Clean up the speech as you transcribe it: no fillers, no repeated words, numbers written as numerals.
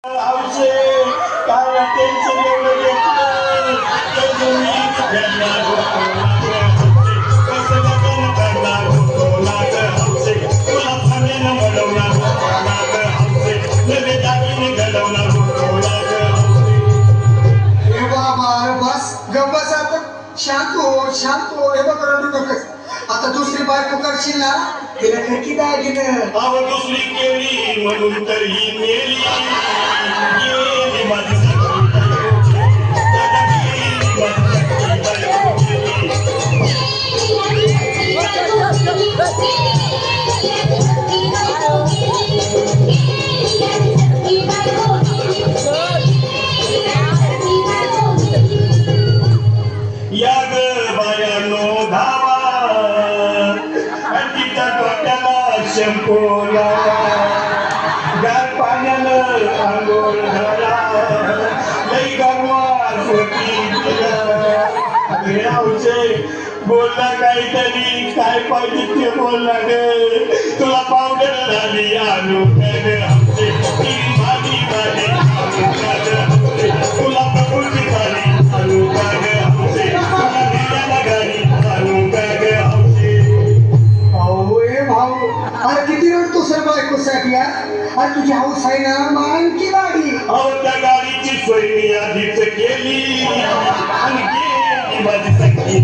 हौसे काय टेन्शन एवढं घेतलं तर तुम्ही करणार होतो कसं बघून करणार होतो नाग हौसे तुला फनेनं घडवणार होतो नाग हौसे नवे दागिने घडवणार होतो नाग हौसे ए बाबा बस गप्पस आता शांत हो हे बघ रडू नकोस आता दुसरी बायको करशील ना तिला खरकी दागिनं अव दुसरी केली म्हणून तर ही मेली गेली माझी सगळी या ग बायानो धावा आणि तिच्या डोक्याला शंको लावा गार पाण्यानं आंघोळ घाला लई गारवार होती बोलला काहीतरी काय पाहिजे ते बोलला ग तुला पावडर झाली आणू आमचे भाजी भाजी तुला पकोडी झाली आणू आमचे तुला भिड्याला गाडी आणू आमचे भाऊ ए भाऊ अरे किती रडतो सर बायकोसाठी यार अरे तुझी हाऊस आहे ना मानकी गाडी अहो त्या गाडीची सोय मी आधीच केली आणि गेली माझी सगळी